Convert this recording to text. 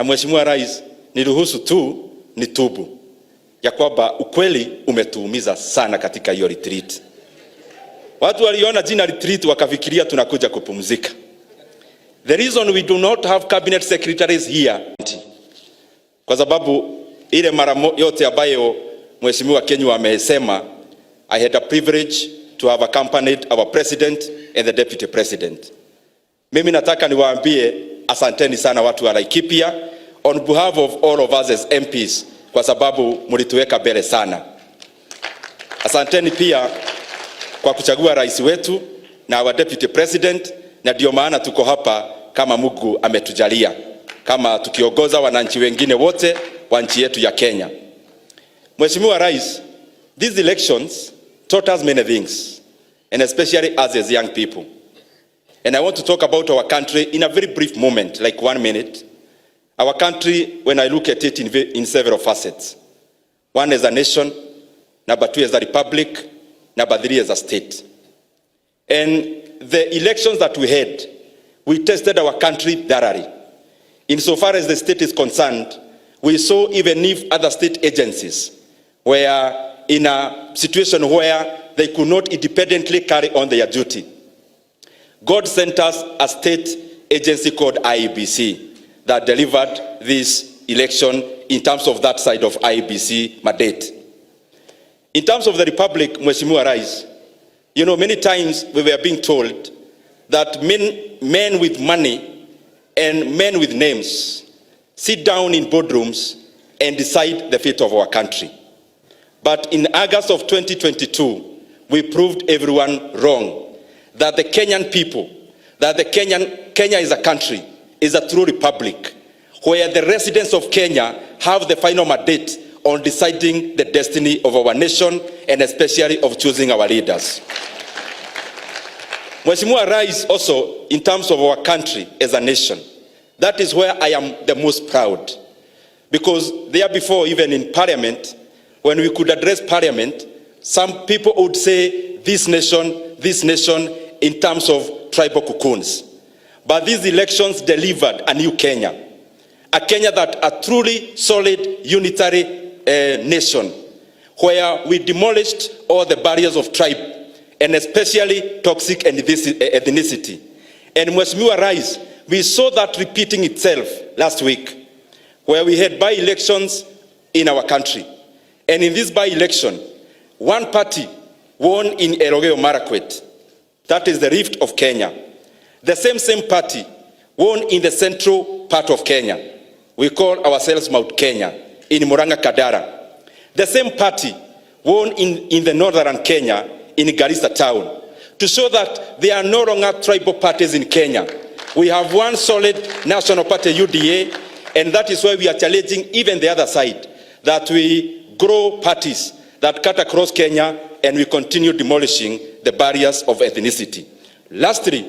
Na Mheshimiwa Rais, niruhusu tu nitubu ya kwamba ukweli umetuumiza sana katika hiyo retreat. Watu waliona jina retreat wakafikiria tunakuja kupumzika. The reason we do not have cabinet secretaries here, kwa sababu ile mara yote ambayo Mheshimiwa Kenyu amesema, I had a privilege to have accompanied our president and the deputy president. Mimi nataka niwaambie asanteni sana watu wa Laikipia on behalf of all of us as MPs, kwa sababu mlituweka mbele sana. Asanteni pia kwa kuchagua rais wetu na our deputy president, na ndio maana tuko hapa kama Mungu ametujalia, kama tukiongoza wananchi wengine wote wa nchi yetu ya Kenya. Mheshimiwa Rais, these elections taught us many things, and especially us as young people. And I want to talk about our country in a very brief moment, like 1 minute. Our country, when I look at it in several facets. One as a nation, number 2 as a republic, number 3 as a state. And the elections that we had, we tested our country thoroughly. Insofar as the state is concerned, we saw even if other state agencies were in a situation where they could not independently carry on their duty. God sent us a state agency called IEBC that delivered this election in terms of that side of IEBC mandate. In terms of the Republic, Mheshimiwa Rais, you know, many times we were being told that men with money and men with names sit down in boardrooms and decide the fate of our country. But in August of 2022, we proved everyone wrong, that the Kenyan people, that Kenya is a country, is a true republic, where the residents of Kenya have the final mandate on deciding the destiny of our nation and especially of choosing our leaders. Mheshimiwa Rais, also in terms of our country as a nation, that is where I am the most proud. Because there before, even in Parliament, when we could address Parliament, some people would say this nation, in terms of tribal cocoons. But these elections delivered a new Kenya, a Kenya that a truly solid unitary nation, where we demolished all the barriers of tribe, and especially toxic ethnicity. And Mheshimiwa Rais, we saw that repeating itself last week, where we had by-elections in our country. And in this by-election, one party won in Elgeyo Marakwet, that is the Rift of Kenya. The same party won in the central part of Kenya. We call ourselves Mount Kenya, in Murang'a Kadara. The same party won in the northern Kenya, in Garissa town, to show that there are no longer tribal parties in Kenya. We have one solid national party, UDA, and that is why we are challenging even the other side, that we grow parties that cut across Kenya and we continue demolishing the barriers of ethnicity. Lastly,